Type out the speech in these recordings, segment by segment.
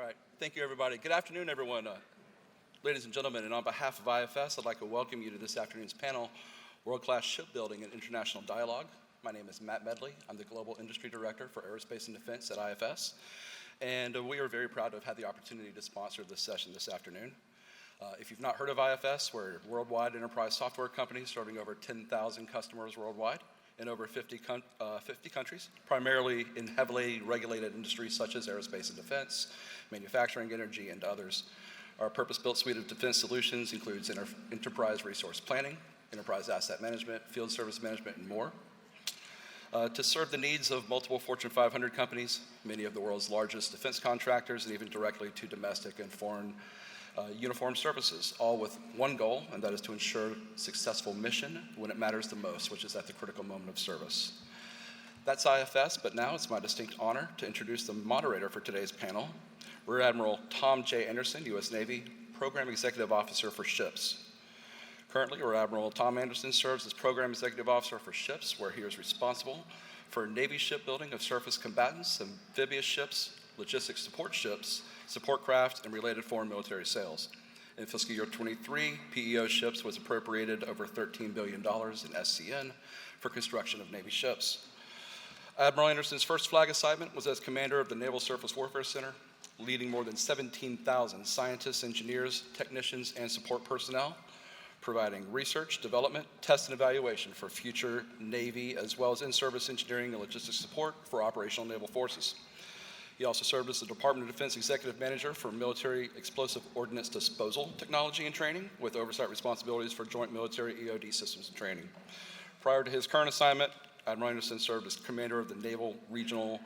right, thank you everybody. Good afternoon everyone. Ladies and gentlemen, and on behalf of IFS, I'd like to welcome you to this afternoon's panel, World-Class Shipbuilding and International Dialogue. My name is Matt Medley. I'm the Global Industry Director for Aerospace and Defense at IFS, and we are very proud to have had the opportunity to sponsor this session this afternoon. If you've not heard of IFS, we're a worldwide enterprise software company serving over 10,000 customers worldwide in over 50 countries, primarily in heavily regulated industries such as aerospace and defense, manufacturing, energy, and others. Our purpose-built suite of defense solutions includes enterprise resource planning, enterprise asset management, field service management, and more. To serve the needs of multiple Fortune 500 companies, many of the world's largest defense contractors, and even directly to domestic and foreign uniformed services, all with one goal, and that is to ensure successful mission when it matters the most, which is at the critical moment of service. That's IFS, but now it's my distinct honor to introduce the moderator for today's panel, Rear Admiral Tom J. Anderson, U.S. Navy, Program Executive Officer for Ships. Currently, Rear Admiral Tom Anderson serves as Program Executive Officer for Ships, where he is responsible for Navy shipbuilding of surface combatants, amphibious ships, logistics support ships, support craft, and related foreign military sales. In fiscal year 23, PEO Ships was appropriated over $13 billion in SCN for construction of Navy ships. Admiral Anderson's first flag assignment was as commander of the Naval Surface Warfare Center, leading more than 17,000 scientists, engineers, technicians, and support personnel, providing research, development, test, and evaluation for future Navy, as well as in-service engineering and logistics support for operational naval forces. He also served as the Department of Defense Executive Manager for Military Explosive Ordnance Disposal Technology and Training, with oversight responsibilities for joint military EOD systems and training. Prior to his current assignment, Admiral Anderson served as Commander of the Naval Regional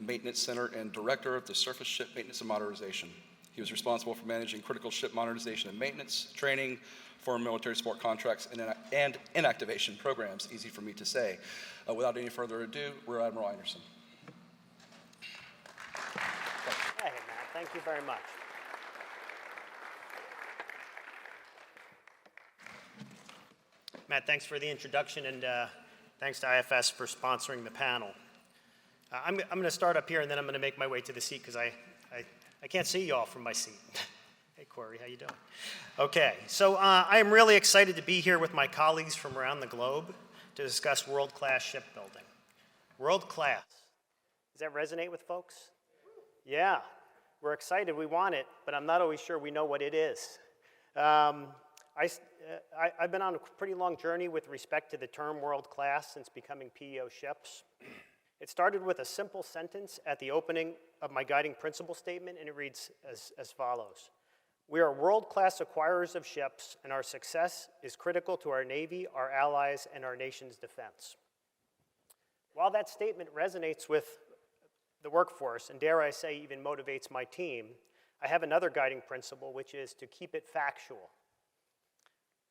Maintenance Center and Director of the Surface Ship Maintenance and Modernization. He was responsible for managing critical ship modernization and maintenance, training, foreign military support contracts, and inactivation programs, easy for me to say. Without any further ado, Rear Admiral Anderson. Hey, Matt, thank you very much. Matt, thanks for the introduction, and thanks to IFS for sponsoring the panel. I'm going to start up here, and then I'm going to make my way to the seat because I can't see you all from my seat. Hey, Corey, how you doing? Okay, so I am really excited to be here with my colleagues from around the globe to discuss world-class shipbuilding. World-class. Does that resonate with folks? Yeah, we're excited, we want it, but I'm not always sure we know what it is. I've been on a pretty long journey with respect to the term world-class since becoming PEO Ships. It started with a simple sentence at the opening of my guiding principle statement, and it reads as follows. We are world-class acquirers of ships, and our success is critical to our Navy, our allies, and our nation's defense. While that statement resonates with the workforce, and dare I say even motivates my team, I have another guiding principle, which is to keep it factual.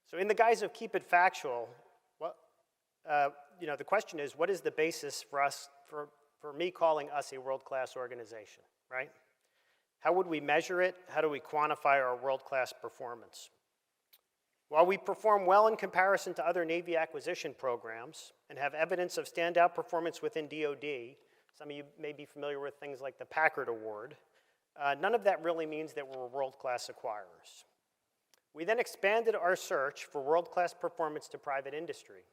So in the guise of keep it factual, the question is, what is the basis for me calling us a world-class organization, right? How would we measure it? How do we quantify our world-class performance? While we perform well in comparison to other Navy acquisition programs and have evidence of standout performance within DoD, some of you may be familiar with things like the Packard Award, none of that really means that we're world-class acquirers. We then expanded our search for world-class performance to private industry.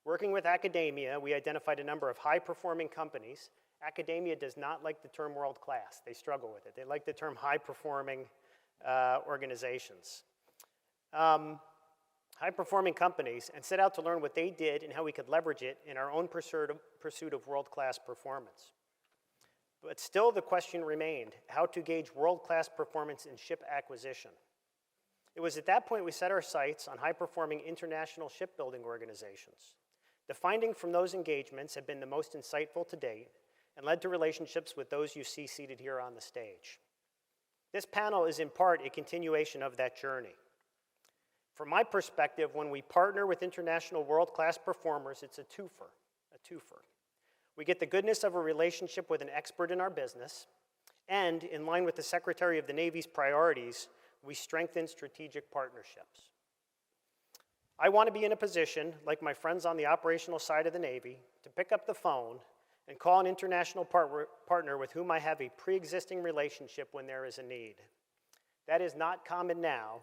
Working with academia, we identified a number of high-performing companies. Academia does not like the term world-class. They struggle with it. They like the term high-performing organizations. High-performing companies, and set out to learn what they did and how we could leverage it in our own pursuit of world-class performance. But still the question remained, how to gauge world-class performance in ship acquisition. It was at that point we set our sights on high-performing international shipbuilding organizations. The findings from those engagements have been the most insightful to date and led to relationships with those you see seated here on the stage. This panel is in part a continuation of that journey. From my perspective, when we partner with international world-class performers, it's a twofer. We get the goodness of a relationship with an expert in our business, and in line with the Secretary of the Navy's priorities, we strengthen strategic partnerships. I want to be in a position, like my friends on the operational side of the Navy, to pick up the phone and call an international partner with whom I have a pre-existing relationship when there is a need. That is not common now,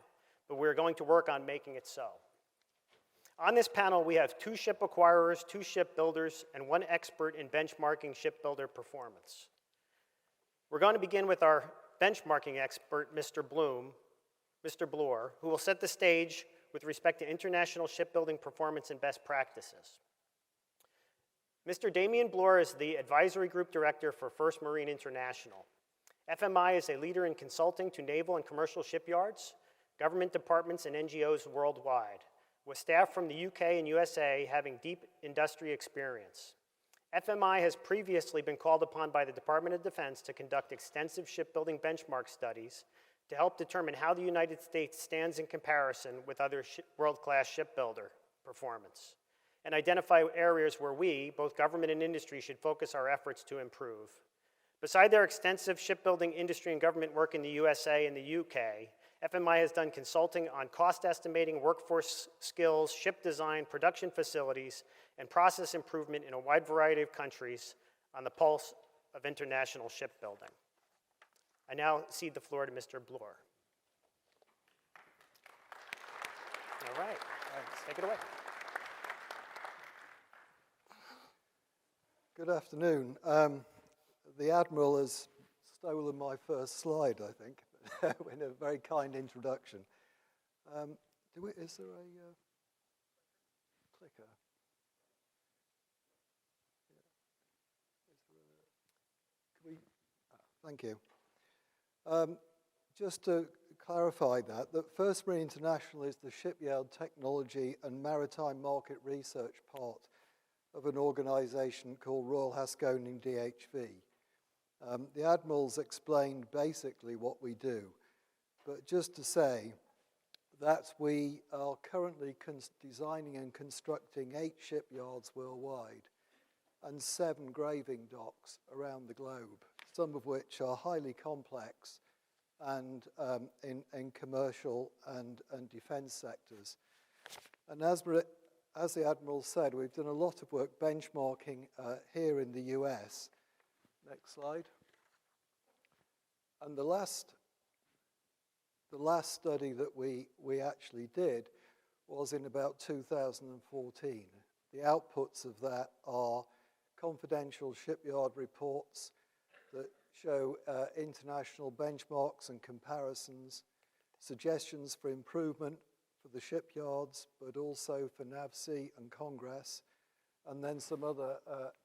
but we're going to work on making it so. On this panel, we have 2 ship acquirers, 2 shipbuilders, and 1 expert in benchmarking shipbuilder performance. We're going to begin with our benchmarking expert, Mr. Bloor, who will set the stage with respect to international shipbuilding performance and best practices. Mr. Damian Bloor is the Advisory Group Director for First Marine International. FMI is a leader in consulting to naval and commercial shipyards, government departments, and NGOs worldwide, with staff from the UK and USA having deep industry experience. FMI has previously been called upon by the Department of Defense to conduct extensive shipbuilding benchmark studies to help determine how the United States stands in comparison with other world-class shipbuilder performance, and identify areas where we, both government and industry, should focus our efforts to improve. Beside their extensive shipbuilding industry and government work in the USA and the UK, FMI has done consulting on cost estimating, workforce skills, ship design, production facilities, and process improvement in a wide variety of countries on the pulse of international shipbuilding. I now cede the floor to Mr. Bloor. All right, take it away. Good afternoon. The Admiral has stolen my first slide, I think, in a very kind introduction. Is there a clicker? Thank you. Just to clarify that First Marine International is the shipyard technology and maritime market research part of an organisation called Royal Haskonian DHV. The Admiral's explained basically what we do, but just to say that we are currently designing and constructing 8 shipyards worldwide and 7 graving docks around the globe, some of which are highly complex and in commercial and defence sectors. And as the Admiral said, we've done a lot of work benchmarking here in the US. Next slide. And the last study that we actually did was in about 2014. The outputs of that are confidential shipyard reports that show international benchmarks and comparisons, suggestions for improvement for the shipyards, but also for NAVSEA and Congress, and then some other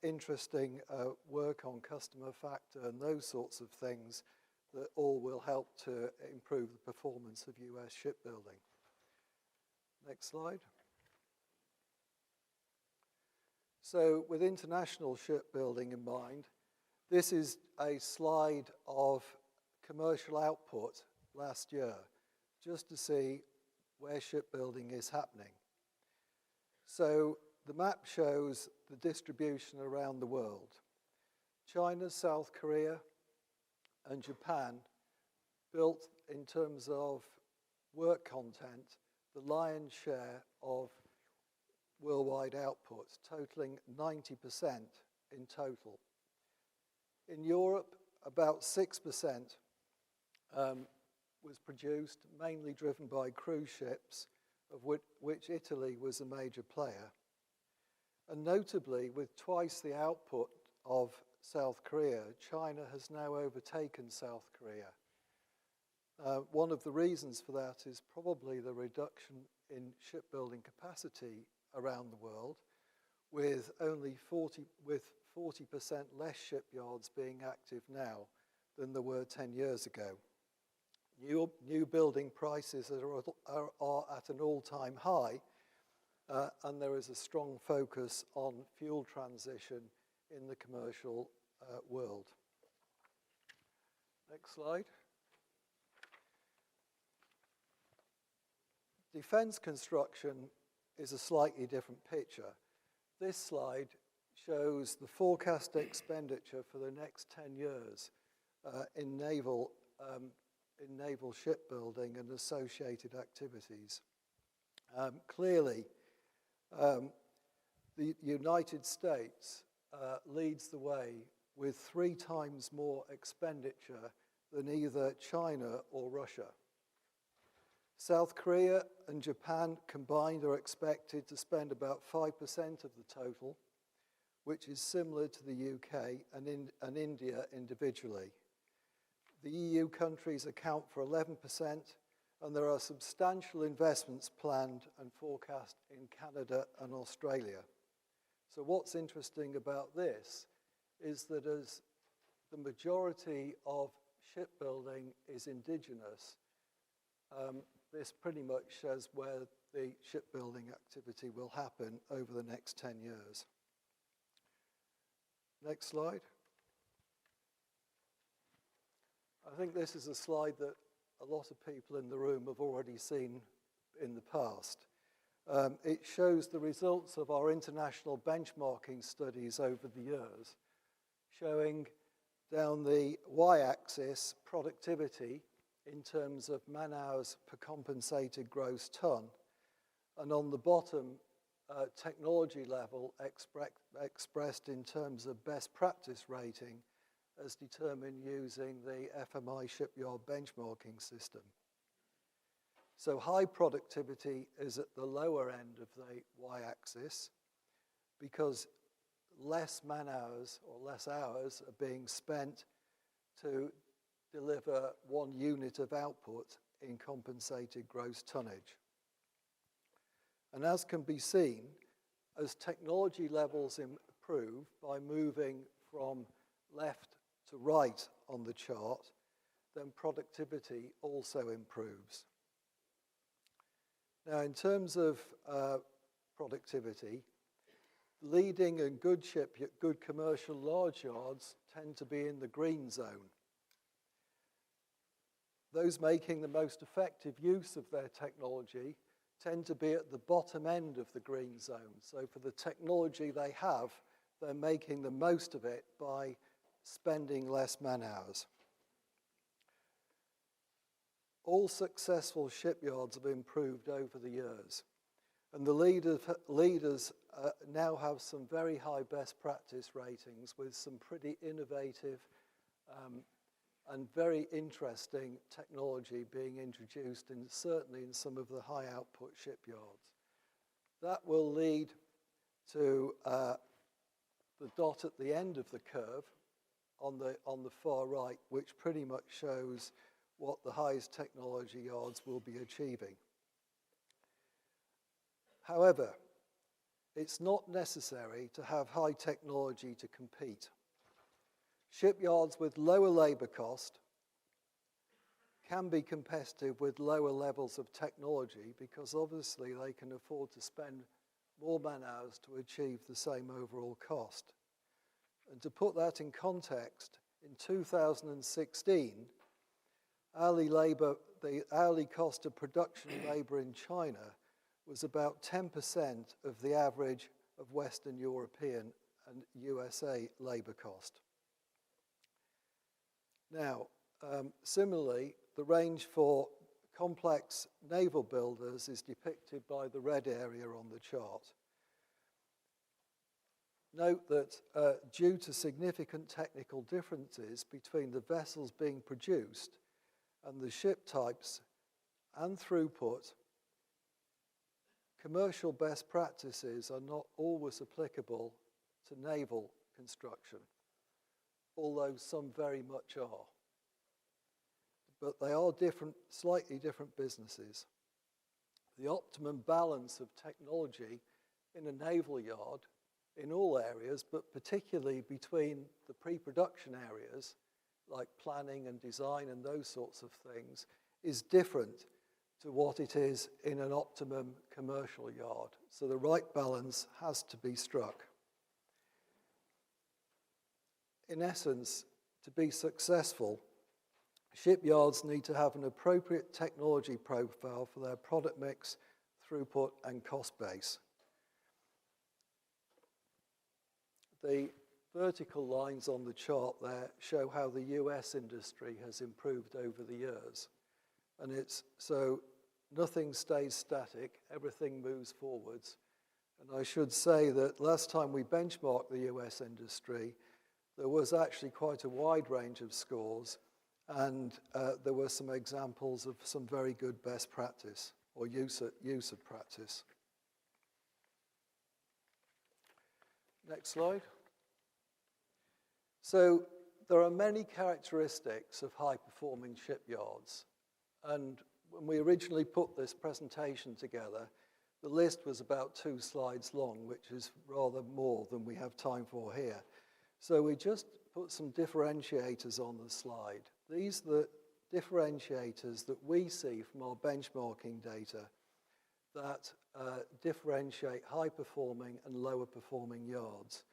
interesting work on customer factor and those sorts of things that all will help to improve the performance of US shipbuilding. Next slide. So with international shipbuilding in mind, this is a slide of commercial output last year, just to see where shipbuilding is happening. So the map shows the distribution around the world. China, South Korea, and Japan built, in terms of work content, the lion's share of worldwide output, totaling 90% in total. In Europe, about 6% was produced, mainly driven by cruise ships, of which Italy was a major player. And notably, with twice the output of South Korea, China has now overtaken South Korea. One of the reasons for that is probably the reduction in shipbuilding capacity around the world, with only 40% less shipyards being active now than there were 10 years ago. New building prices are at an all-time high, and there is a strong focus on fuel transition in the commercial world. Next slide. Defence construction is a slightly different picture. This slide shows the forecast expenditure for the next 10 years in naval shipbuilding and associated activities. Clearly, the United States leads the way with 3 times more expenditure than either China or Russia. South Korea and Japan combined are expected to spend about 5% of the total, which is similar to the UK and India individually. The EU countries account for 11%, and there are substantial investments planned and forecast in Canada and Australia. So what's interesting about this is that as the majority of shipbuilding is indigenous, this pretty much shows where the shipbuilding activity will happen over the next 10 years. Next slide. I think this is a slide that a lot of people in the room have already seen in the past. It shows the results of our international benchmarking studies over the years, showing down the y-axis productivity in terms of man-hours per compensated gross ton, and on the bottom, technology level expressed in terms of best practice rating as determined using the FMI shipyard benchmarking system. So high productivity is at the lower end of the y-axis because less man-hours or less hours are being spent to deliver 1 unit of output in compensated gross tonnage. And as can be seen, as technology levels improve by moving from left to right on the chart, then productivity also improves. Now, in terms of productivity, leading and good commercial large yards tend to be in the green zone. Those making the most effective use of their technology tend to be at the bottom end of the green zone. So for the technology they have, they're making the most of it by spending less man-hours. All successful shipyards have improved over the years, and the leaders now have some very high best practice ratings with some pretty innovative and very interesting technology being introduced, certainly in some of the high output shipyards. That will lead to the dot at the end of the curve on the far right, which pretty much shows what the highest technology yards will be achieving. However, it's not necessary to have high technology to compete. Shipyards with lower labor cost can be competitive with lower levels of technology because obviously they can afford to spend more man-hours to achieve the same overall cost. And to put that in context, in 2016, the hourly cost of production labor in China was about 10% of the average of Western European and USA labor cost. Now, similarly, the range for complex naval builders is depicted by the red area on the chart. Note that due to significant technical differences between the vessels being produced and the ship types and throughput, commercial best practices are not always applicable to naval construction, although some very much are. But they are different, slightly different businesses. The optimum balance of technology in a naval yard in all areas, but particularly between the pre-production areas, like planning and design and those sorts of things, is different to what it is in an optimum commercial yard. So the right balance has to be struck. In essence, to be successful, shipyards need to have an appropriate technology profile for their product mix, throughput, and cost base. The vertical lines on the chart there show how the US industry has improved over the years. And so nothing stays static, everything moves forwards. And I should say that last time we benchmarked the US industry, there was actually quite a wide range of scores, and there were some examples of some very good best practice or use of practice. Next slide. So there are many characteristics of high-performing shipyards, and when we originally put this presentation together, the list was about 2 slides long, which is rather more than we have time for here. So we just put some differentiators on the slide. These are the differentiators that we see from our benchmarking data that differentiate high-performing and lower-performing yards.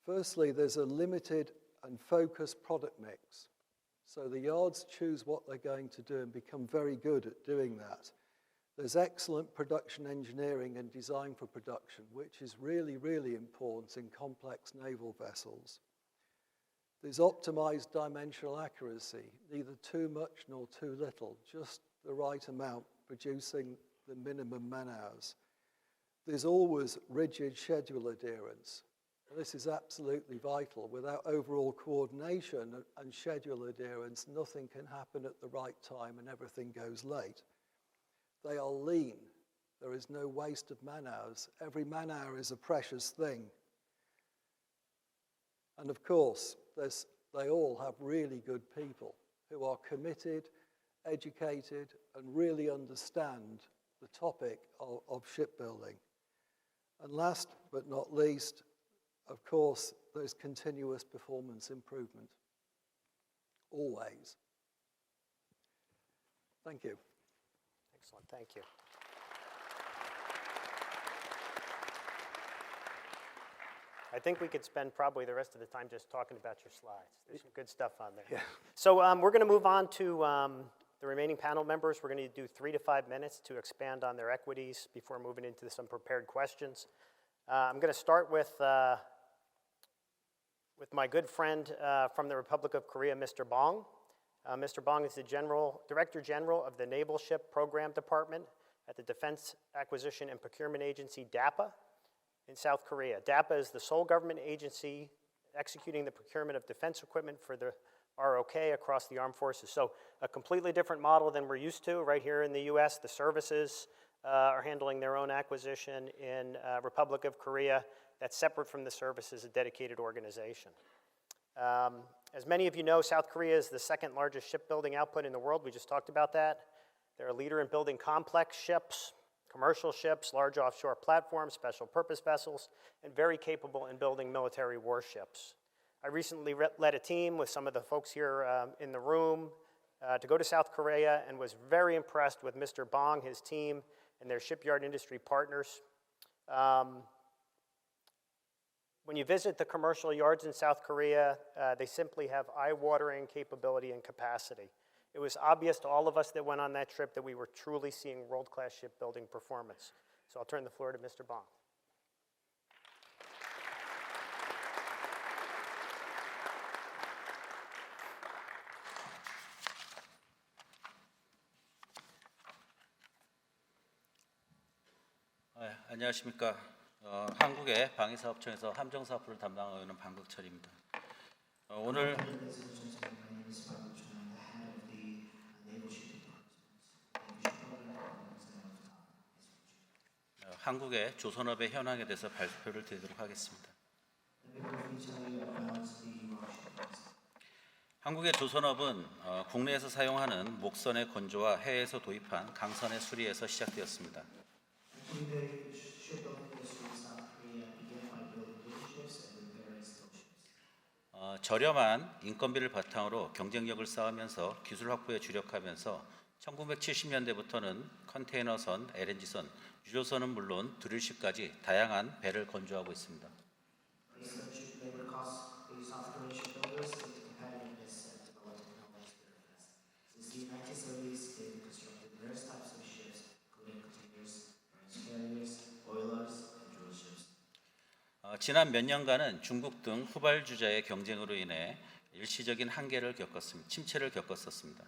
Firstly, there's a limited and focused product mix. So the yards choose what they're going to do and become very good at doing that. There's excellent production engineering and design for production, which is really, really important in complex naval vessels. There's optimized dimensional accuracy, neither too much nor too little, just the right amount, producing the minimum man-hours. There's always rigid schedule adherence. This is absolutely vital. Without overall coordination and schedule adherence, nothing can happen at the right time and everything goes late. They are lean. There is no waste of man-hours. Every man-hour is a precious thing. And of course, they all have really good people who are committed, educated, and really understand the topic of shipbuilding. And last but not least, of course, there's continuous performance improvement. Always. Thank you. Excellent, thank you. I think we could spend probably the rest of the time just talking about your slides. There's some good stuff on there. Yeah. So we're going to move on to the remaining panel members. We're going to do 3 to 5 minutes to expand on their equities before moving into some prepared questions. I'm going to start with my good friend from the Republic of Korea, Mr. Bong. Mr. Bong is the Director General of the Naval Ship Program Department at the Defense Acquisition and Procurement Agency, DAPA, in South Korea. DAPA is the sole government agency executing the procurement of defense equipment for the ROK across the armed forces. So a completely different model than we're used to. Right here in the US, the services are handling their own acquisition. In Republic of Korea, that's separate from the services, a dedicated organization. As many of you know, South Korea is the second largest shipbuilding output in the world. We just talked about that. They're a leader in building complex ships, commercial ships, large offshore platforms, special purpose vessels, and very capable in building military warships. I recently led a team with some of the folks here in the room to go to South Korea and was very impressed with Mr. Bong, his team, and their shipyard industry partners. When you visit the commercial yards in South Korea, they simply have eye-watering capability and capacity. It was obvious to all of us that went on that trip that we were truly seeing world-class shipbuilding performance. So I'll turn the floor to Mr. Bong. 안녕하십니까. 한국의 방위사업청에서 함정사업부를 담당하고 있는 방극철입니다. 오늘 한국의 조선업의 현황에 대해서 발표를 드리도록 하겠습니다. 한국의 조선업은 국내에서 사용하는 목선의 건조와 해외에서 도입한 강선의 수리에서 시작되었습니다. 저렴한 인건비를 바탕으로 경쟁력을 쌓으면서 기술 확보에 주력하면서 1970년대부터는 컨테이너선, LNG선, 유조선은 물론 드릴십까지 다양한 배를 건조하고 있습니다. 지난 몇 년간은 중국 등 후발주자의 경쟁으로 인해 일시적인 한계를 겪었습니다. 침체를 겪었었습니다.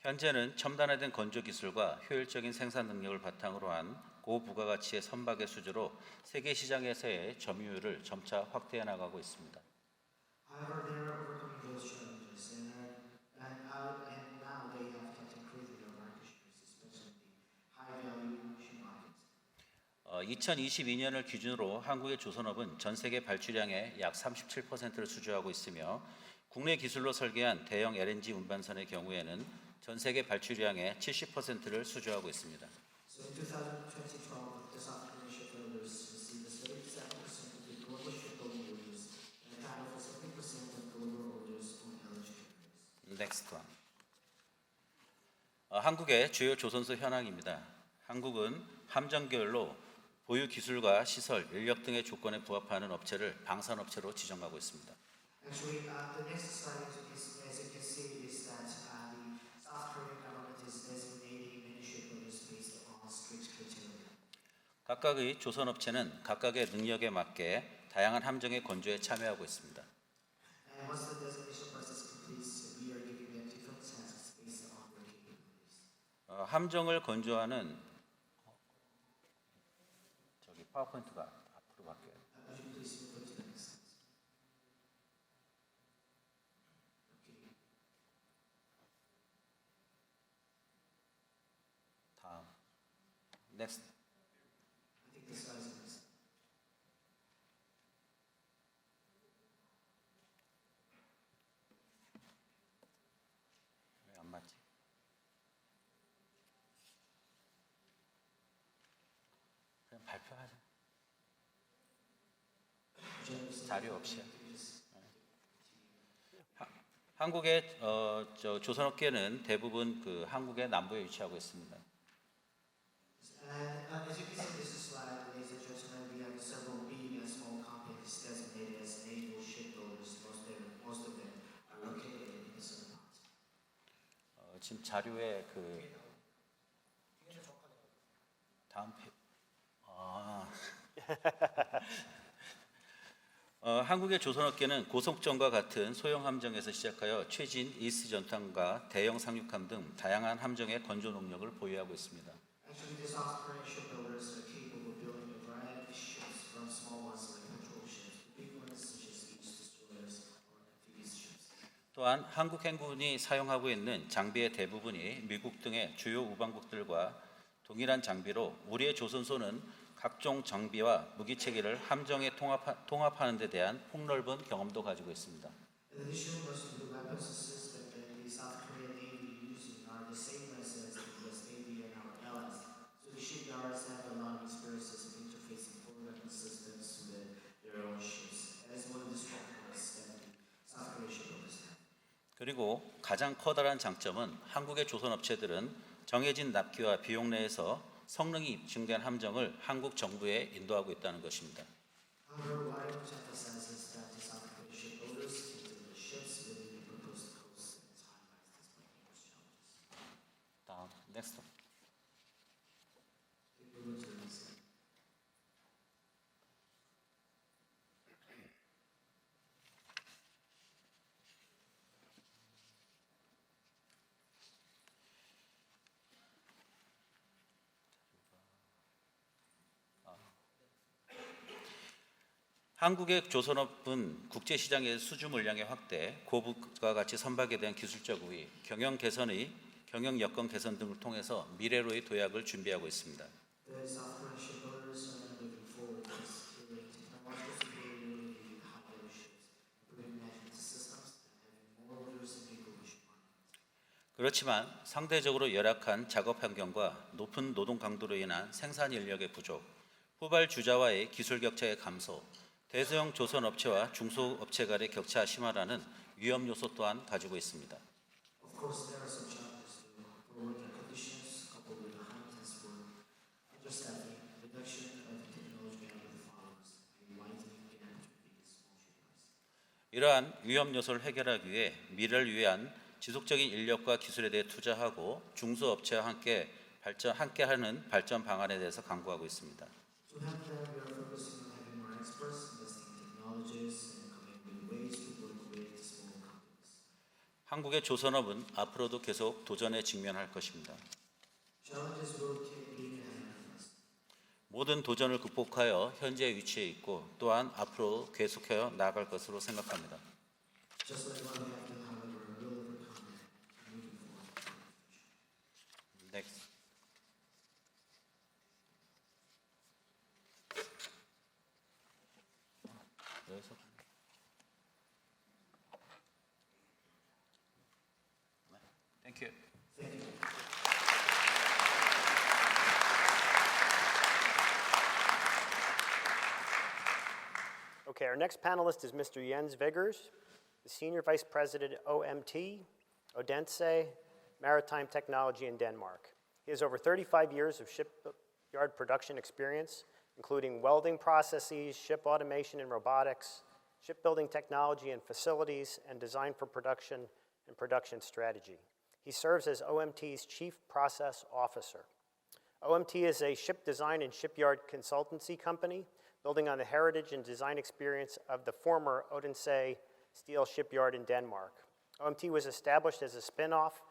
현재는 첨단화된 건조 기술과 효율적인 생산 능력을 바탕으로 한 고부가가치의 선박의 수주로 세계 시장에서의 점유율을 점차 확대해 나가고 있습니다. However, they are overcoming those challenges, and now they have kept increasing their market shares, especially in the high-value ship markets. 2022년을 기준으로 한국의 조선업은 전 세계 발주량의 약 37%를 수주하고 있으며 국내 기술로 설계한 대형 LNG 운반선의 경우에는 전 세계 발주량의 70%를 수주하고 있습니다. So in 2012, the South Korean shipbuilders received 37% of the global shipbuilding orders and accounted for 70% of global orders on LNG carriers. Next one. 한국의 주요 조선소 현황입니다. 한국은 함정계열로 보유 기술과 시설, 인력 등의 조건에 부합하는 업체를 방산업체로 지정하고 있습니다. Actually, the next slide, as you can see, is that the South Korean government is designating many shipbuilders based on strict criteria. 각각의 조선업체는 각각의 능력에 맞게 다양한 함정의 건조에 참여하고 있습니다. And once the designation process completes, we are giving them different tasks based on their capabilities. 함정을 건조하는 저기 파워포인트가 앞으로 갈게요. Would you please move to the next slide? Okay. 다음. Next. I think this slide is next. 왜 안 맞지? 그냥 발표하자. 자료 없이. 한국의 조선업계는 대부분 그 한국의 남부에 위치하고 있습니다. And as you can see in this slide, ladies and gentlemen, we have several big and small companies designated as naval shipbuilders. Most of them are located in the southern part. 지금 자료에 그 다음 한국의 조선업계는 고속정과 같은 소형 함정에서 시작하여 최진, 이스 전탄과 대형 상륙함 등 다양한 함정의 건조 능력을 보유하고 있습니다. Actually, the South Korean shipbuilders are capable of building a variety of ships, from small ones like patrol ships to big ones such as siege destroyers or amphibious ships. 또한 한국 해군이 사용하고 있는 장비의 대부분이 미국 등의 주요 우방국들과 동일한 장비로 우리의 조선소는 각종 장비와 무기 체계를 함정에 통합하는 데 대한 폭넓은 경험도 가지고 있습니다. In addition, most of the weapons systems that the South Korean Navy using are the same as the US Navy and our allies. So the shipyards have a lot of experiences of interfacing foreign weapon systems with their own ships. That is one of the strong points that the South Korean shipbuilders have. 그리고 가장 커다란 장점은 한국의 조선업체들은 정해진 납기와 비용 내에서 성능이 입증된 함정을 한국 정부에 인도하고 있다는 것입니다. However, what I want to emphasize is that the South Korean shipbuilders can build the ships within the proposed coast and timelines despite numerous challenges. 다음, next. We move to the next slide. 한국의 조선업은 국제시장의 수주 물량의 확대, 고부가가치 선박에 대한 기술적 우위, 경영 여건 개선 등을 통해서 미래로의 도약을 준비하고 있습니다. The South Korean shipbuilders are now moving forward in securing technological superiority in high-level ships, improving management systems, and having more orders and bigger ship markets. 그렇지만 상대적으로 열악한 작업 환경과 높은 노동 강도로 인한 생산 인력의 부족, 후발주자와의 기술 격차의 감소, 대소형 조선업체와 중소업체 간의 격차 심화라는 위험 요소 또한 가지고 있습니다. Of course, there are some challenges too. Poor working conditions, coupled with high intense work, understaffing, reduction of technology gap with farmers, and widening gap between big and small shipyards. 이러한 위험 요소를 해결하기 위해 미래를 위한 지속적인 인력과 기술에 대해 투자하고 중소업체와 함께하는 발전 방안에 대해서 강구하고 있습니다. To help them, we are focusing on having more experts, investing in technologies, and coming up with ways to work with small companies. 한국의 조선업은 앞으로도 계속 도전에 직면할 것입니다. Challenges will keep ahead of us. 모든 도전을 극복하여 현재 위치에 있고 또한 앞으로 계속하여 나아갈 것으로 생각합니다. Just like what we have done, however, we'll overcome it moving forward. Next. 여기서. Thank you. Okay, our next panelist is Mr. Jens Viggers, the Senior Vice President, OMT, Odense, Maritime Technology in Denmark. He has over 35 years of shipyard production experience, including welding processes, ship automation and robotics, shipbuilding technology and facilities, and design for production and production strategy. He serves as OMT's Chief Process Officer. OMT is a ship design and shipyard consultancy company building on the heritage and design experience of the former Odense Steel Shipyard in Denmark. OMT was established as a spin-off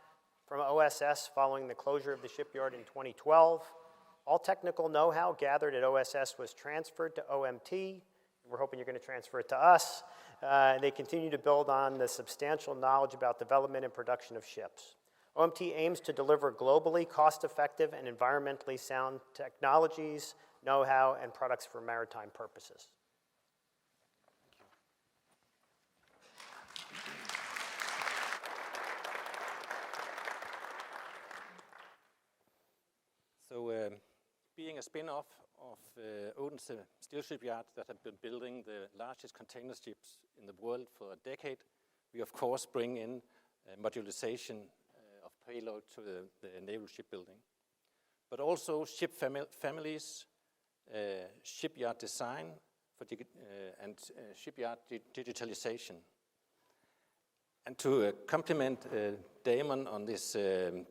from OSS following the closure of the shipyard in 2012. All technical know-how gathered at OSS was transferred to OMT. We're hoping you're going to transfer it to us. They continue to build on the substantial knowledge about development and production of ships. OMT aims to deliver globally cost-effective and environmentally sound technologies, know-how, and products for maritime purposes. So, being a spin-off of Odense Steel Shipyard that have been building the largest container ships in the world for a decade, we of course bring in modularization of payload to the naval shipbuilding. But also ship families, shipyard design and shipyard digitalization. And to complement Damon on this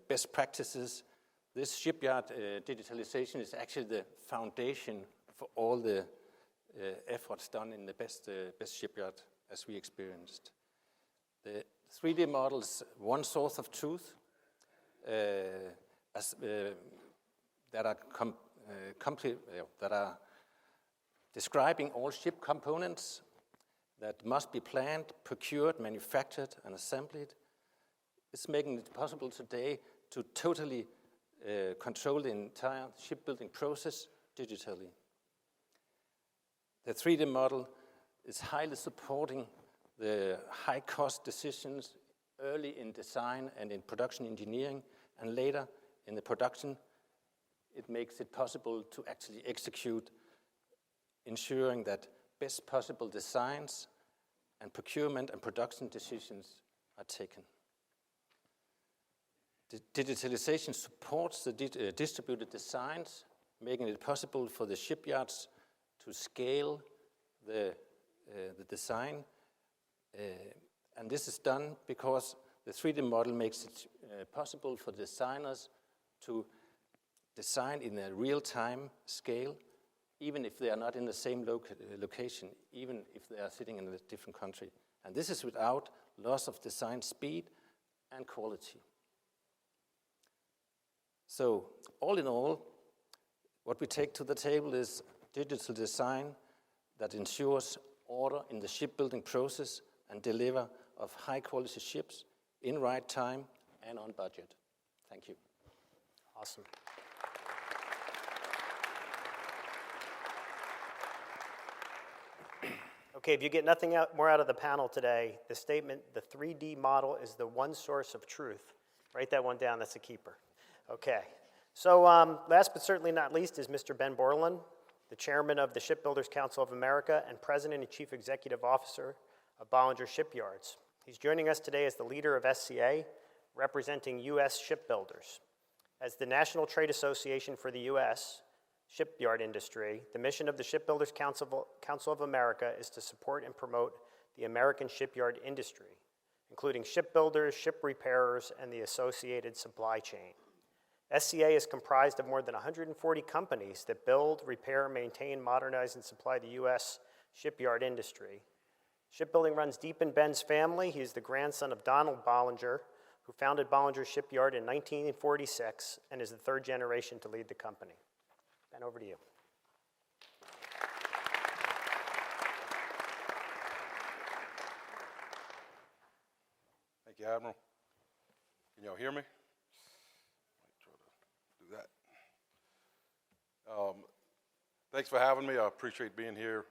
best practices, this shipyard digitalization is actually the foundation for all the efforts done in the best shipyard as we experienced. The 3D models, one source of truth, that are describing all ship components that must be planned, procured, manufactured, and assembled. It's making it possible today to totally control the entire shipbuilding process digitally. The 3D model is highly supporting the high-cost decisions early in design and in production engineering, and later in the production, it makes it possible to actually execute, ensuring that best possible designs and procurement and production decisions are taken. The digitalization supports the distributed designs, making it possible for the shipyards to scale the design. And this is done because the 3D model makes it possible for designers to design in a real-time scale, even if they are not in the same location, even if they are sitting in a different country. And this is without loss of design speed and quality. So, all in all, what we take to the table is digital design that ensures order in the shipbuilding process and deliver of high-quality ships in right time and on budget. Thank you. Awesome. Okay, if you get nothing more out of the panel today, the statement, the 3D model is the one source of truth. Write that one down, that's a keeper. Okay, so last but certainly not least is Mr. Ben Borland, the chairman of the Shipbuilders Council of America and president and chief executive officer of Bollinger Shipyards. He's joining us today as the leader of SCA, representing U.S. shipbuilders. As the National Trade Association for the U.S. shipyard industry, the mission of the Shipbuilders Council of America is to support and promote the American shipyard industry, including shipbuilders, ship repairers, and the associated supply chain. SCA is comprised of more than 140 companies that build, repair, maintain, modernize, and supply the U.S. shipyard industry. Shipbuilding runs deep in Ben's family. He's the grandson of Donald Bollinger, who founded Bollinger Shipyard in 1946 and is the third generation to lead the company. Ben, over to you. Thank you, Admiral. Can y'all hear me? Might try to do that. Thanks for having me. I appreciate being here.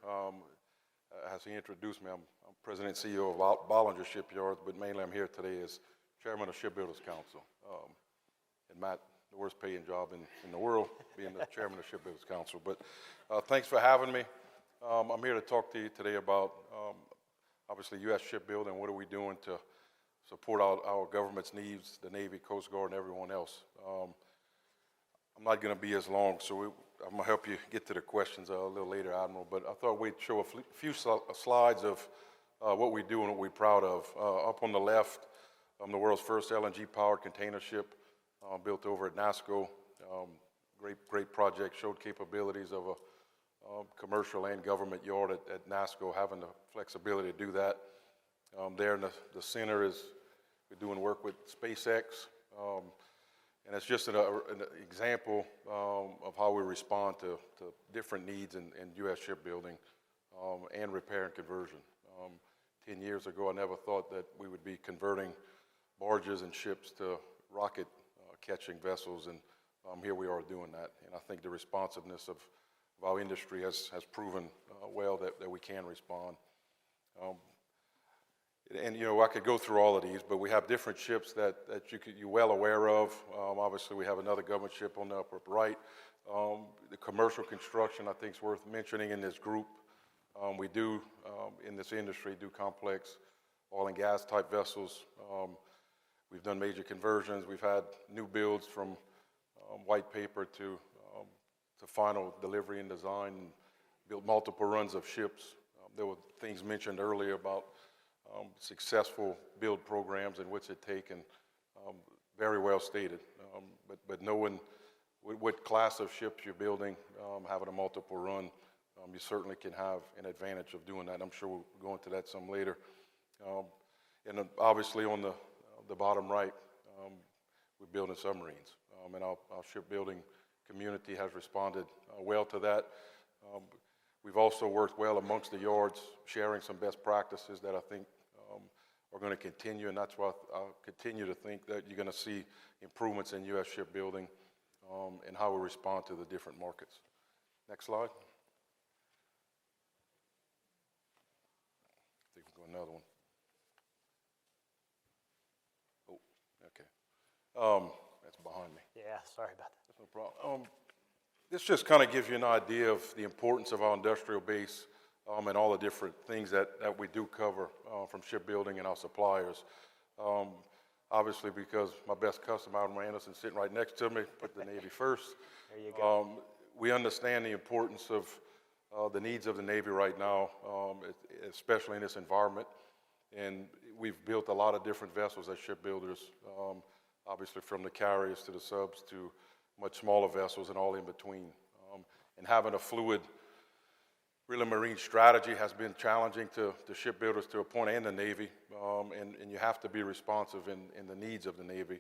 As he introduced me, I'm President and CEO of Bollinger Shipyards, but mainly I'm here today as Chairman of Shipbuilders Council. And Matt, the worst paying job in the world, being the Chairman of Shipbuilders Council. But thanks for having me. I'm here to talk to you today about, obviously, U.S. shipbuilding. What are we doing to support our government's needs, the Navy, Coast Guard, and everyone else. I'm not going to be as long, so I'm going to help you get to the questions a little later, Admiral, but I thought we'd show a few slides of what we do and what we're proud of. Up on the left, the world's first LNG-powered container ship built over at NASCO. Great project, showed capabilities of a commercial and government yard at NASCO, having the flexibility to do that. There in the center is we're doing work with SpaceX, and it's just an example of how we respond to different needs in U.S. shipbuilding and repair and conversion. 10 years ago, I never thought that we would be converting barges and ships to rocket catching vessels, and here we are doing that. And I think the responsiveness of our industry has proven well that we can respond. And, you know, I could go through all of these, but we have different ships that you're well aware of. Obviously, we have another government ship on the upper right. The commercial construction, I think, is worth mentioning in this group. We do, in this industry, do complex oil and gas type vessels. We've done major conversions. We've had new builds from white paper to final delivery and design, and built multiple runs of ships. There were things mentioned earlier about successful build programs and what's it take, and very well stated. But knowing what class of ships you're building, having a multiple run, you certainly can have an advantage of doing that. I'm sure we'll go into that some later. And obviously on the bottom right, we're building submarines, and our shipbuilding community has responded well to that. We've also worked well amongst the yards, sharing some best practices that I think are going to continue, and that's why I'll continue to think that you're going to see improvements in U.S. shipbuilding and how we respond to the different markets. Next slide. I think we'll go another one. Oh, okay. That's behind me. Yeah, sorry about that. That's no problem. This just kind of gives you an idea of the importance of our industrial base and all the different things that we do cover from shipbuilding and our suppliers. Obviously, because my best customer, Admiral Anderson, sitting right next to me, put the Navy first. There you go. We understand the importance of the needs of the Navy right now, especially in this environment. And we've built a lot of different vessels as shipbuilders, obviously from the carriers to the subs to much smaller vessels and all in between. And having a fluid, really marine strategy has been challenging to shipbuilders to a point, and the Navy, and you have to be responsive in the needs of the Navy.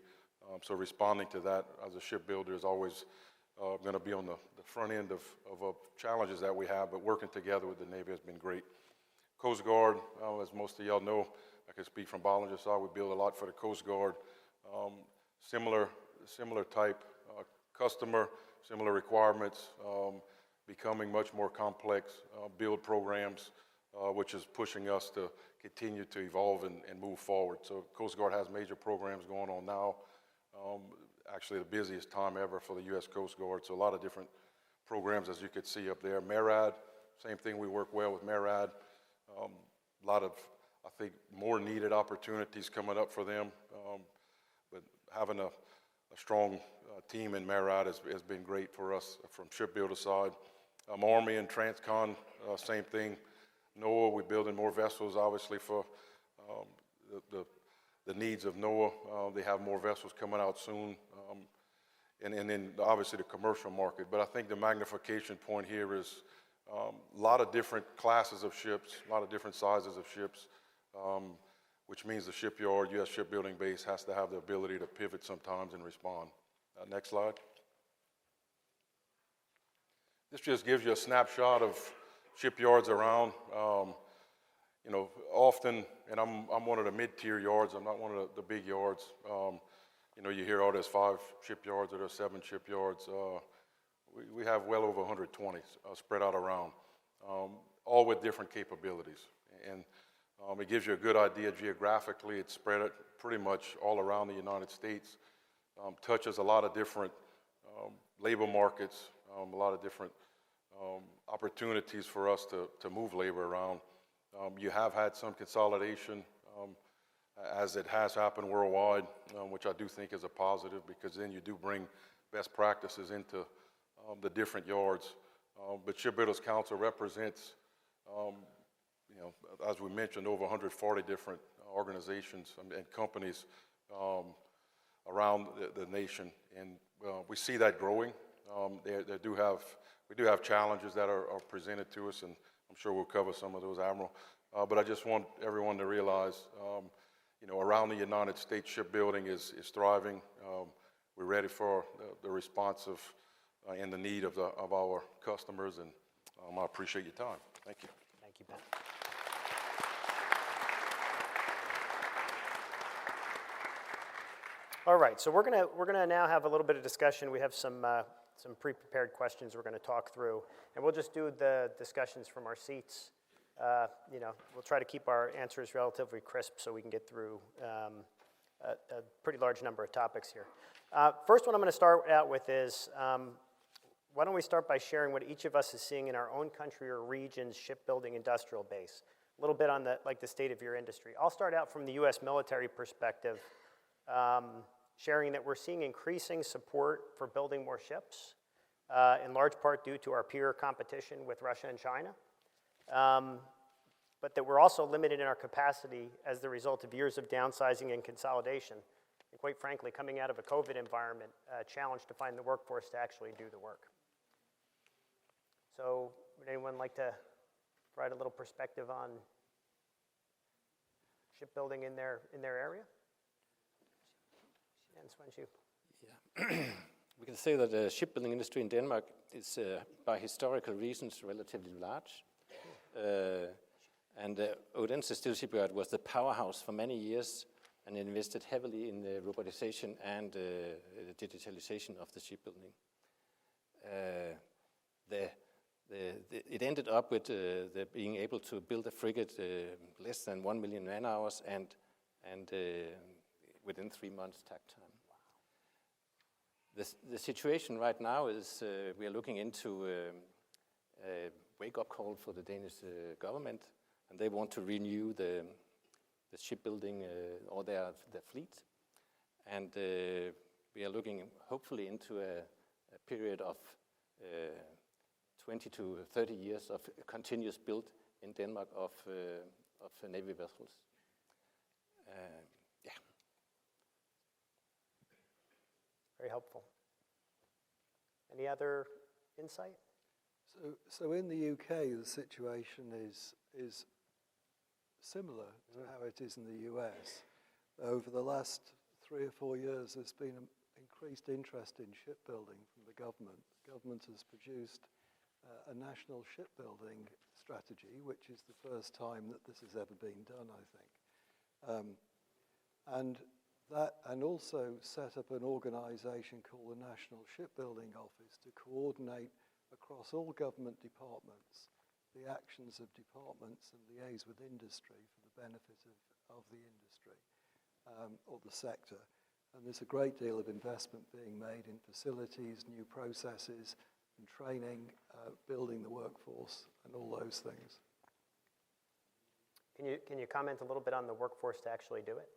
So responding to that as a shipbuilder is always going to be on the front end of challenges that we have, but working together with the Navy has been great. Coast Guard, as most of y'all know, I can speak from Bollinger side, we build a lot for the Coast Guard. Similar type customer, similar requirements, becoming much more complex build programs, which is pushing us to continue to evolve and move forward. So Coast Guard has major programs going on now, actually the busiest time ever for the U.S. Coast Guard, so a lot of different programs as you could see up there. MARAD, same thing, we work well with MARAD. A lot of, I think, more needed opportunities coming up for them, but having a strong team in MARAD has been great for us from shipbuilder side. Army and Transcon, same thing. NOAA, we're building more vessels, obviously, for the needs of NOAA. They have more vessels coming out soon, and then obviously the commercial market. But I think the magnification point here is A lot of different classes of ships, a lot of different sizes of ships, which means the shipyard, U.S. shipbuilding base, has to have the ability to pivot sometimes and respond. Next slide. This just gives you a snapshot of shipyards around. You know, often, and I'm one of the mid-tier yards, I'm not one of the big yards. You know, you hear, oh, there's 5 shipyards or there's 7 shipyards. We have well over 120 spread out around, all with different capabilities. And it gives you a good idea geographically. It's spread pretty much all around the United States, touches a lot of different labor markets, a lot of different opportunities for us to move labor around. You have had some consolidation, as it has happened worldwide, which I do think is a positive, because then you do bring best practices into the different yards. But Shipbuilders Council represents, you know, as we mentioned, over 140 different organizations and companies around the nation, and we see that growing. We do have challenges that are presented to us, and I'm sure we'll cover some of those, Admiral. But I just want everyone to realize, you know, around the United States, shipbuilding is thriving. We're ready for the response of and the need of our customers, and I appreciate your time. Thank you. Thank you, Ben. All right, so we're gonna now have a little bit of discussion. We have some pre-prepared questions we're gonna talk through, and we'll just do the discussions from our seats. You know, we'll try to keep our answers relatively crisp so we can get through a pretty large number of topics here. First one I'm gonna start out with is, why don't we start by sharing what each of us is seeing in our own country or region's shipbuilding industrial base? A little bit on the state of your industry. I'll start out from the U.S. military perspective, sharing that we're seeing increasing support for building more ships, in large part due to our peer competition with Russia and China, but that we're also limited in our capacity as the result of years of downsizing and consolidation, and quite frankly, coming out of a COVID environment, a challenge to find the workforce to actually do the work. So would anyone like to provide a little perspective on shipbuilding in their area? Jens, why don't you? Yeah. We can say that the shipbuilding industry in Denmark is, by historical reasons, relatively large. And Odense Steel Shipyard was the powerhouse for many years and invested heavily in the robotization and the digitalization of the shipbuilding. It ended up with being able to build a frigate less than 1 million man-hours and within 3 months takt time. The situation right now is we are looking into a wake-up call for the Danish government, and they want to renew the shipbuilding or their fleet. And we are looking hopefully into a period of 20 to 30 years of continuous build in Denmark of Navy vessels. Yeah. Very helpful. Any other insight? So in the UK, the situation is similar to how it is in the US. Over the last 3 or 4 years, there's been an increased interest in shipbuilding from the government. The government has produced a national shipbuilding strategy, which is the first time that this has ever been done, I think. And also set up an organization called the National Shipbuilding Office to coordinate across all government departments the actions of departments and liaise with industry for the benefit of the industry or the sector. And there's a great deal of investment being made in facilities, new processes, and training, building the workforce, and all those things. Can you comment a little bit on the workforce to actually do it?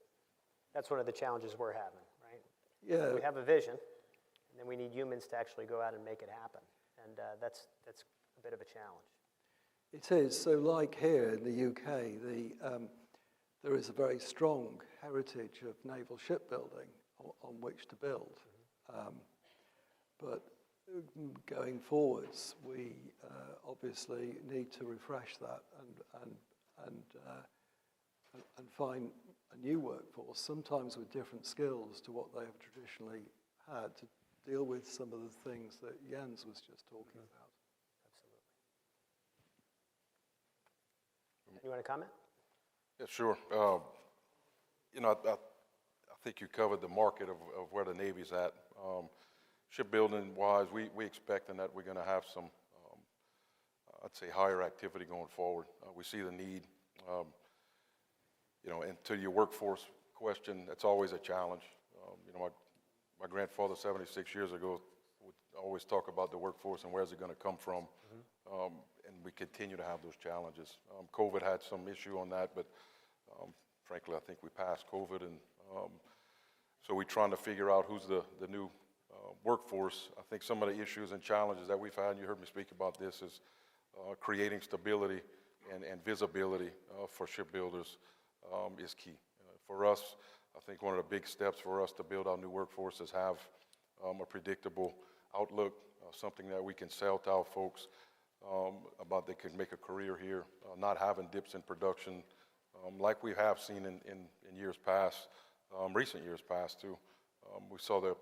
That's one of the challenges we're having, right? Yeah. We have a vision, and then we need humans to actually go out and make it happen. And that's a bit of a challenge. It is. So like here in the UK, there is a very strong heritage of naval shipbuilding on which to build. But going forwards, we obviously need to refresh that and find a new workforce, sometimes with different skills to what they have traditionally had to deal with some of the things that Jens was just talking about. You want to comment? Yeah, sure. I think you covered the market of where the Navy's at. Shipbuilding-wise, we expecting that we're going to have some, I'd say, higher activity going forward. We see the need. And to your workforce question, that's always a challenge. My grandfather, 76 years ago, would always talk about the workforce and where's it going to come from. And we continue to have those challenges. COVID had some issue on that, but frankly, I think we passed COVID. And so we're trying to figure out who's the new workforce. I think some of the issues and challenges that we've had, and you heard me speak about this, is creating stability and visibility for shipbuilders is key. For us, I think one of the big steps for us to build our new workforce is have a predictable outlook, something that we can sell to our folks about they can make a career here, not having dips in production like we have seen in years past, recent years past too. We saw the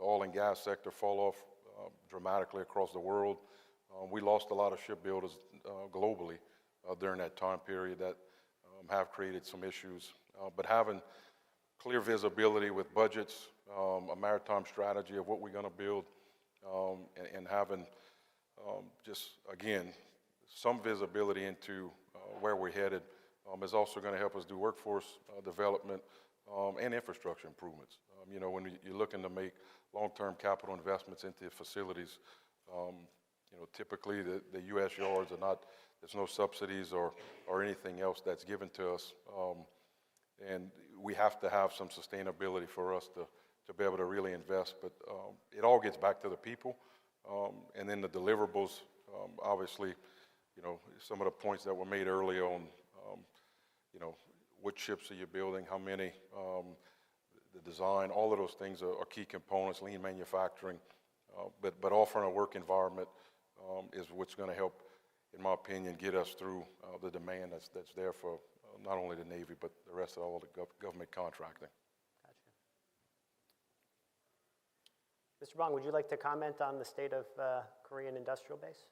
oil and gas sector fall off dramatically across the world. We lost a lot of shipbuilders globally during that time period that have created some issues. But having clear visibility with budgets, a maritime strategy of what we're going to build, and having just, again, some visibility into where we're headed is also going to help us do workforce development and infrastructure improvements. When you're looking to make long-term capital investments into facilities, typically the U.S. yards are not, there's no subsidies or anything else that's given to us. And we have to have some sustainability for us to be able to really invest. But it all gets back to the people. And then the deliverables, obviously, some of the points that were made earlier on, what ships are you building, how many, the design, all of those things are key components, lean manufacturing. But offering a work environment is what's going to help, in my opinion, get us through the demand that's there for not only the Navy, but the rest of all the government contracting. Gotcha. Mr. Bong, would you like to comment on the state of Korean industrial base?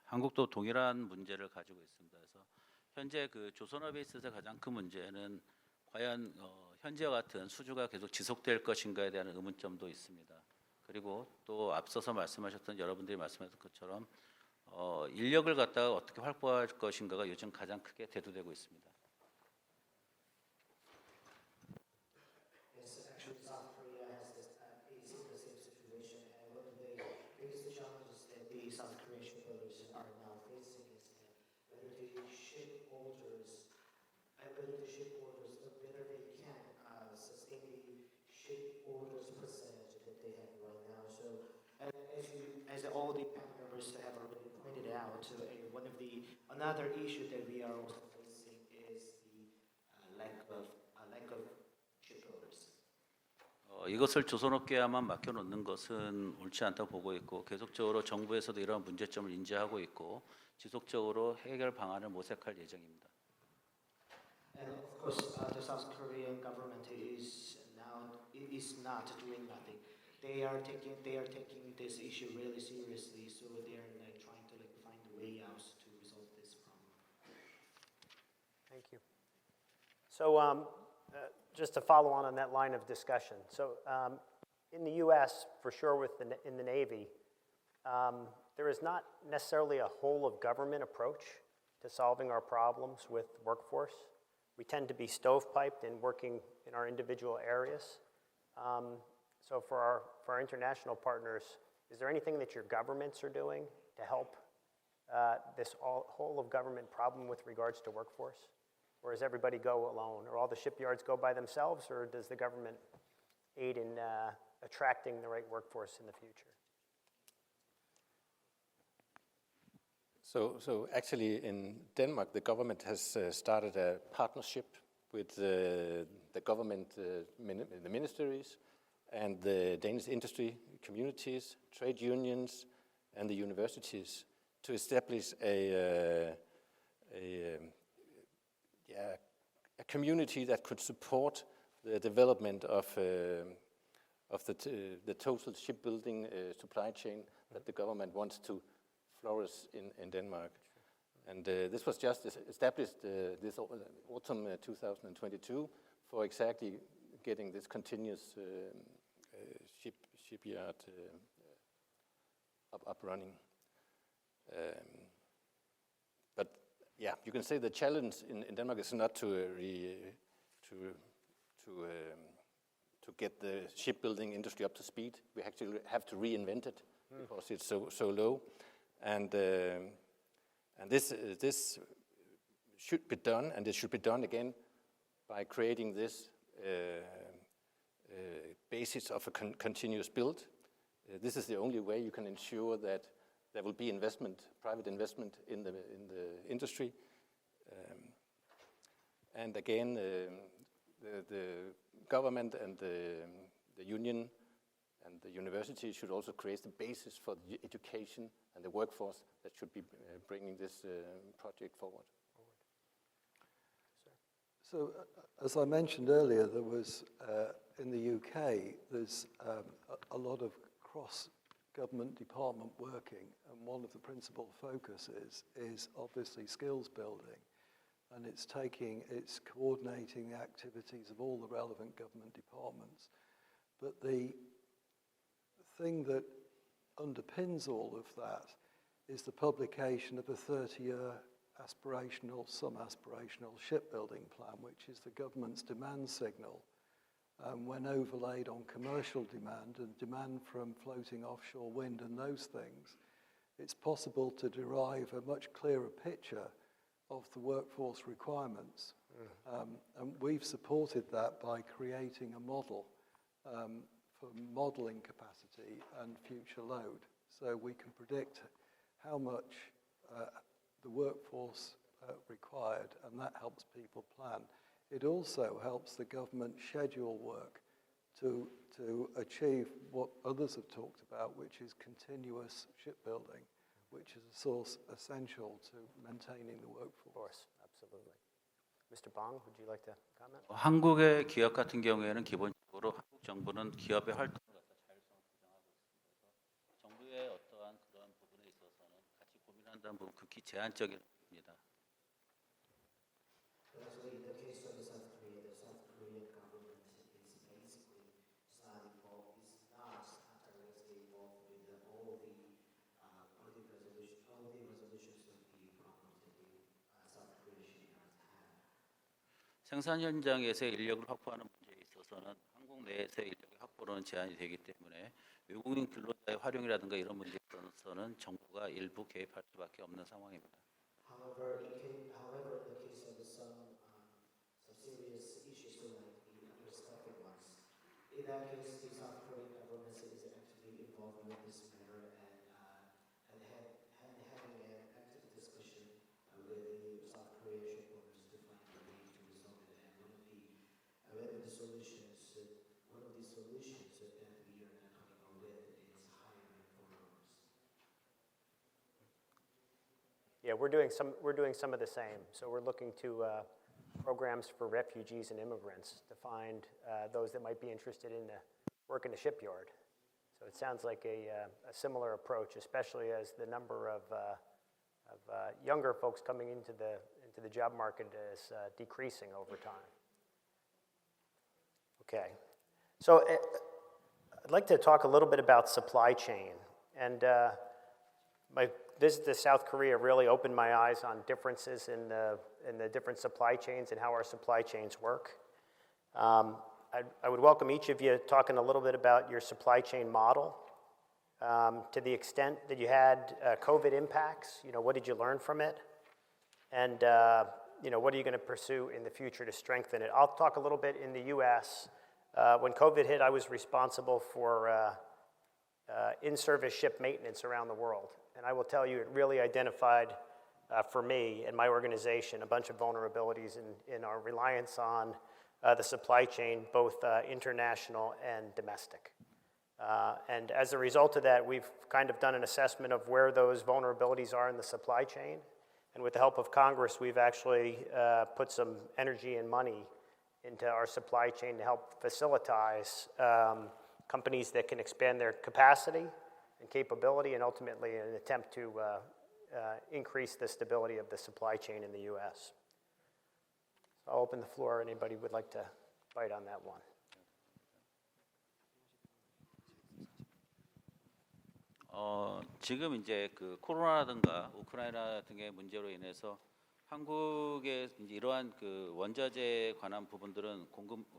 한국도 동일한 문제를 가지고 있습니다. 그래서 현재 그 조선업에 있어서 가장 큰 문제는 과연 현재와 같은 수주가 계속 지속될 것인가에 대한 의문점도 있습니다. 그리고 또 앞서서 말씀하셨던 여러분들이 말씀하셨던 것처럼 인력을 갖다가 어떻게 확보할 것인가가 요즘 가장 크게 대두되고 있습니다. Yes, actually, South Korea is in the same situation, and one of the biggest challenges that the South Korean shipbuilders are now facing is whether the ship orders, whether they can sustain the ship orders percentage that they have right now. So, as all the panel members have already pointed out, another issue that we are also facing is the lack of shipbuilders. 이것을 조선업계에만 맡겨놓는 것은 옳지 않다고 보고 있고 계속적으로 정부에서도 이러한 문제점을 인지하고 있고 지속적으로 해결 방안을 모색할 예정입니다. And of course, the South Korean government is not doing nothing. They are taking this issue really seriously, so they are trying to find a way out to resolve this problem. Thank you. So just to follow on that line of discussion. So in the U.S., for sure in the Navy, there is not necessarily a whole of government approach to solving our problems with workforce. We tend to be stovepiped and working in our individual areas. So for our international partners, is there anything that your governments are doing to help this whole of government problem with regards to workforce? Or does everybody go alone? Or all the shipyards go by themselves? Or does the government aid in attracting the right workforce in the future? So actually in Denmark, the government has started a partnership with the government, the ministries, and the Danish industry communities, trade unions, and the universities to establish a community that could support the development of the total shipbuilding supply chain that the government wants to flourish in Denmark. And this was just established this autumn 2022 for exactly getting this continuous shipyard up running. But yeah, you can say the challenge in Denmark is not to get the shipbuilding industry up to speed. We actually have to reinvent it because it's so low, and this should be done, and it should be done again by creating this basis of a continuous build. This is the only way you can ensure that there will be investment, private investment in the industry, and again, the government and the union and the university should also create the basis for the education and the workforce that should be bringing this project forward. So, as I mentioned earlier, there was, in the UK, there's a lot of cross-government department working, and one of the principal focuses is obviously skills building. And it's coordinating the activities of all the relevant government departments. But the thing that underpins all of that is the publication of a 30-year some aspirational shipbuilding plan, which is the government's demand signal. When overlaid on commercial demand and demand from floating offshore wind and those things, it's possible to derive a much clearer picture of the workforce requirements. And we've supported that by creating a model for modeling capacity and future load. So we can predict how much the workforce required, and that helps people plan. It also helps the government schedule work to achieve what others have talked about, which is continuous shipbuilding, which is a source essential to maintaining the workforce. Of course, absolutely. Mr. Bong, would you like to comment? 한국의 기업 같은 경우에는 기본적으로 한국 정부는 기업의 활동을 갖다 자율성을 보장하고 있습니다. 그래서 정부의 어떠한 그런 부분에 있어서는 같이 고민한다는 부분 극히 제한적인 부분입니다. Actually, in the case of the South Korean government is basically not directly involved with all the resolutions that the problems that the South Korean shipyards have. 생산 현장에서 인력을 확보하는 문제에 있어서는 한국 내에서의 인력의 확보로는 제한이 되기 때문에 외국인 근로자의 활용이라든가 이런 문제에 있어서는 정부가 일부 개입할 수밖에 없는 상황입니다. However, in the case of some serious issues like the catastrophic ones, in that case, the South Korean government is actually involved with this matter and having an active discussion with the South Korean shipbuilders to find a way to resolve it. And one of the solutions that we are not talking about with is hiring foreigners. Yeah, we're doing some of the same. So we're looking to programs for refugees and immigrants to find those that might be interested in work in the shipyard. So it sounds like a similar approach, especially as the number of younger folks coming into the job market is decreasing over time. Okay, so I'd like to talk a little bit about supply chain. And my visit to South Korea really opened my eyes on differences in the different supply chains and how our supply chains work. I would welcome each of you talking a little bit about your supply chain model. To the extent that you had COVID impacts, what did you learn from it? And what are you going to pursue in the future to strengthen it? I'll talk a little bit in the U.S. When COVID hit, I was responsible for in-service ship maintenance around the world. And I will tell you, it really identified for me and my organization, a bunch of vulnerabilities in our reliance on the supply chain, both international and domestic. And as a result of that, we've kind of done an assessment of where those vulnerabilities are in the supply chain. And with the help of Congress, we've actually put some energy and money into our supply chain to help facilitate companies that can expand their capacity and capability, and ultimately an attempt to increase the stability of the supply chain in the U.S. So I'll open the floor. Anybody would like to bite on that one? 지금 이제 그 코로나라든가 우크라이나 등의 문제로 인해서 한국의 이제 이러한 그 원자재에 관한 부분들은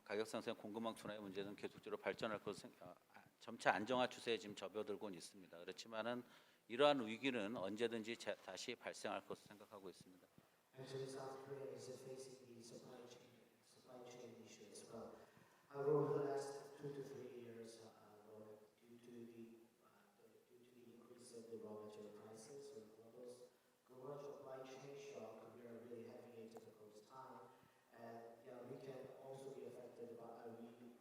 가격 상승, 공급망 둔화의 문제는 계속적으로 발전할 것으로 점차 안정화 추세에 지금 접어들고는 있습니다. 그렇지만은 이러한 위기는 언제든지 다시 발생할 것으로 생각하고 있습니다. Actually, South Korea is facing the supply chain issue as well. Over the last 2 to 3 years, due to the increase of the raw material prices or global supply chain shock, we are really having a difficult time. And we can also be affected by COVID-19,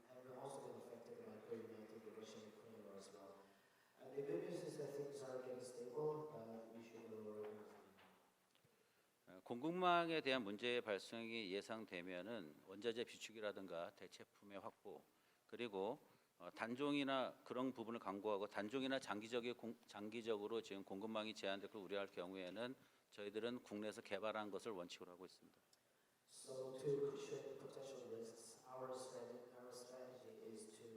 the Russian-Ukraine war as well. The good news is that things are getting stable. We should go over. 공급망에 대한 문제의 발생이 예상되면은 원자재 비축이라든가 대체품의 확보, 그리고 단종이나 그런 부분을 강구하고 단종이나 장기적으로 지금 공급망이 제한될 걸 우려할 경우에는 저희들은 국내에서 개발한 것을 원칙으로 하고 있습니다. So to cushion potential risks, our strategy is to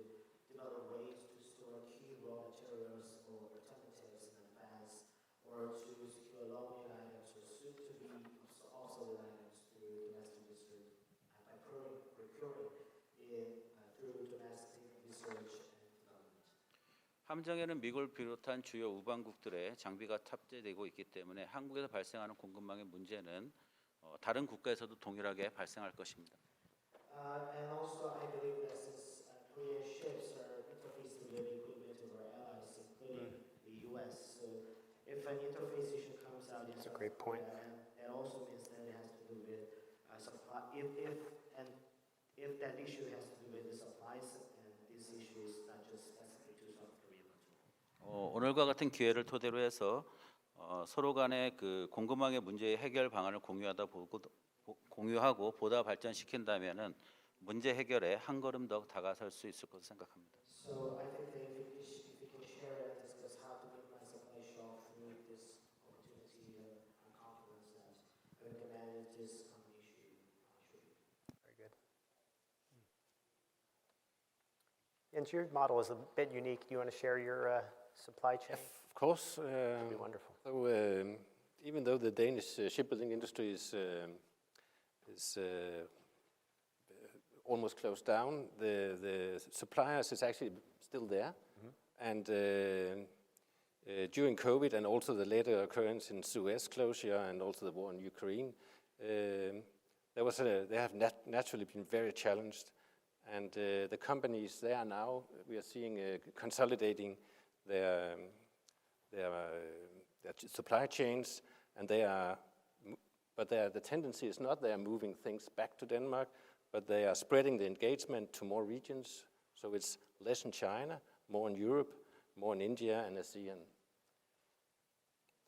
develop ways to store key raw materials or alternatives in advance, or to secure long-lead items or soon-to-be obsolete items through domestic research, by procuring through domestic research and development. 함정에는 미국을 비롯한 주요 우방국들의 장비가 탑재되고 있기 때문에 한국에서 발생하는 공급망의 문제는 다른 국가에서도 동일하게 발생할 것입니다. And also, I believe that since Korean ships are interfacing with the equipment of our allies, including the U.S., so if an interface issue comes out, That's a great point. that also means that it has to do with supply. If that issue has to do with the supplies, and this issue is not just specific to South Korea, but 오늘과 같은 기회를 토대로 해서 서로 간의 그 공급망의 문제의 해결 방안을 공유하고 보다 발전시킨다면은 문제 해결에 한 걸음 더 다가설 수 있을 것으로 생각합니다. So I think that if we can share and discuss how to minimize supply shock through this opportunity, I'm confident that we can manage this common issue. Very good. Jens, your model is a bit unique. Do you want to share your supply chain? Of course. That'd be wonderful. So even though the Danish shipbuilding industry is almost closed down, the suppliers is actually still there. And during COVID and also the later occurrence in Suez closure and also the war in Ukraine, they have naturally been very challenged. And the companies there now, we are seeing consolidating their supply chains, and the tendency is not they are moving things back to Denmark, but they are spreading the engagement to more regions. So it's less in China, more in Europe, more in India and ASEAN.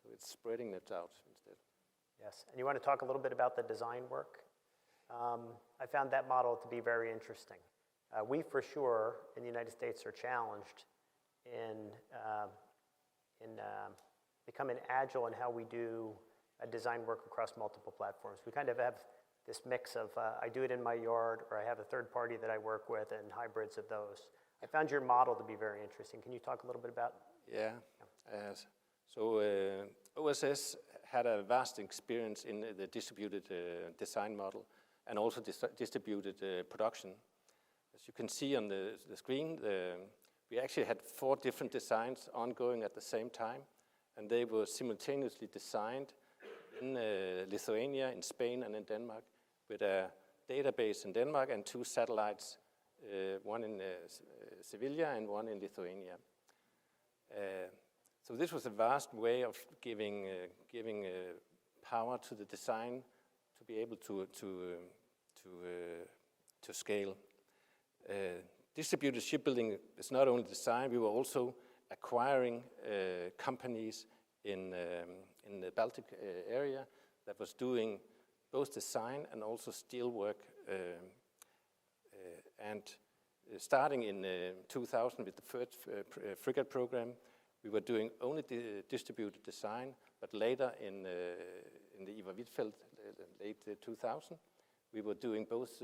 So it's spreading it out instead. Yes, and you want to talk a little bit about the design work? I found that model to be very interesting. We, for sure, in the United States are challenged in becoming agile in how we do design work across multiple platforms. We kind of have this mix of I do it in my yard, or I have a third party that I work with, and hybrids of those. I found your model to be very interesting. Can you talk a little bit about? Yeah. So OSS had a vast experience in the distributed design model and also distributed production. As you can see on the screen, we actually had 4 different designs ongoing at the same time, and they were simultaneously designed in Lithuania, in Spain, and in Denmark, with a database in Denmark and 2 satellites, one in Sevilla and one in Lithuania. So this was a vast way of giving power to the design to be able to scale. Distributed shipbuilding is not only design, we were also acquiring companies in the Baltic area that was doing both design and also steel work. Starting in 2000 with the first frigate program, we were doing only the distributed design, but later in the Ivar Huitfeldt, late 2000, we were doing both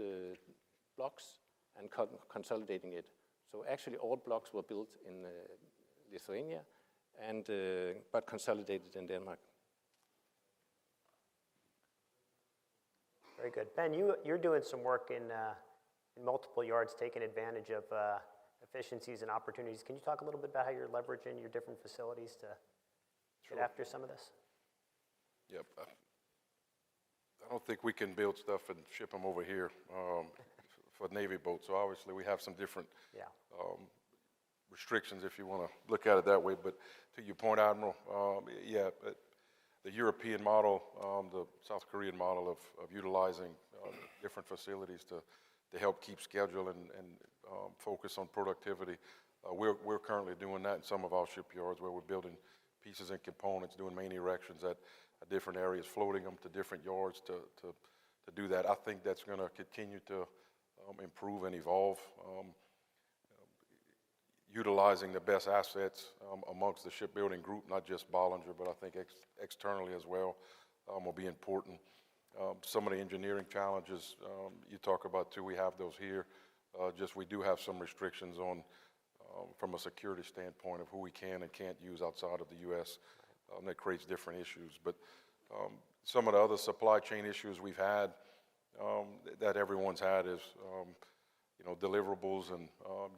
blocks and consolidating it. So actually all blocks were built in Lithuania, but consolidated in Denmark. Very good. Ben, you're doing some work in multiple yards, taking advantage of efficiencies and opportunities. Can you talk a little bit about how you're leveraging your different facilities to get after some of this? Yep. I don't think we can build stuff and ship them over here for Navy boats. So obviously we have some different restrictions, if you want to look at it that way. But to your point, Admiral, the European model, the South Korean model of utilizing different facilities to help keep schedule and focus on productivity. We're currently doing that in some of our shipyards where we're building pieces and components, doing main erections at different areas, floating them to different yards to do that. I think that's going to continue to improve and evolve, utilizing the best assets amongst the shipbuilding group, not just Bollinger, but I think externally as well, will be important. Some of the engineering challenges you talk about too, we have those here. We do have some restrictions on, from a security standpoint of who we can and can't use outside of the U.S. That creates different issues. But some of the other supply chain issues we've had that everyone's had is, deliverables and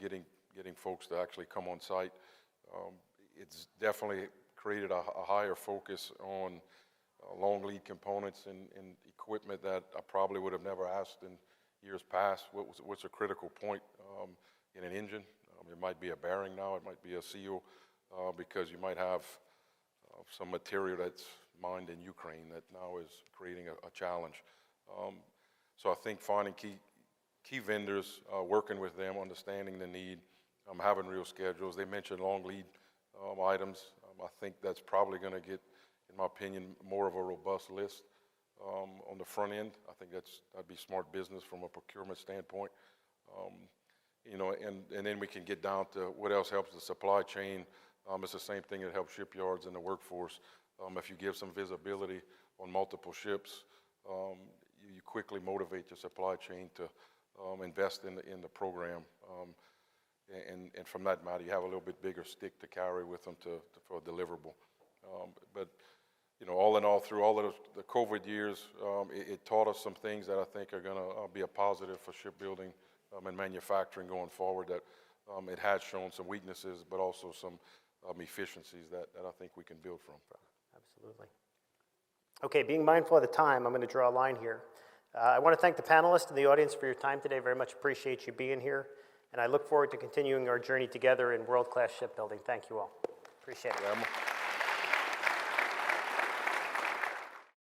getting folks to actually come on site. It's definitely created a higher focus on long lead components and equipment that I probably would have never asked in years past. What's a critical point in an engine? It might be a bearing now, it might be a seal, because you might have some material that's mined in Ukraine that now is creating a challenge. So I think finding key vendors, working with them, understanding the need, having real schedules. They mentioned long lead items. I think that's probably going to get, in my opinion, more of a robust list on the front end. I think that'd be smart business from a procurement standpoint. And then we can get down to what else helps the supply chain. It's the same thing that helps shipyards and the workforce. If you give some visibility on multiple ships, you quickly motivate your supply chain to invest in the program. And from that matter, you have a little bit bigger stick to carry with them for a deliverable. But all in all, through all of the COVID years, it taught us some things that I think are going to be a positive for shipbuilding and manufacturing going forward. That it has shown some weaknesses, but also some efficiencies that I think we can build from. Absolutely. Okay, being mindful of the time, I'm going to draw a line here. I want to thank the panelists and the audience for your time today. Very much appreciate you being here. And I look forward to continuing our journey together in world-class shipbuilding. Thank you all. Appreciate it.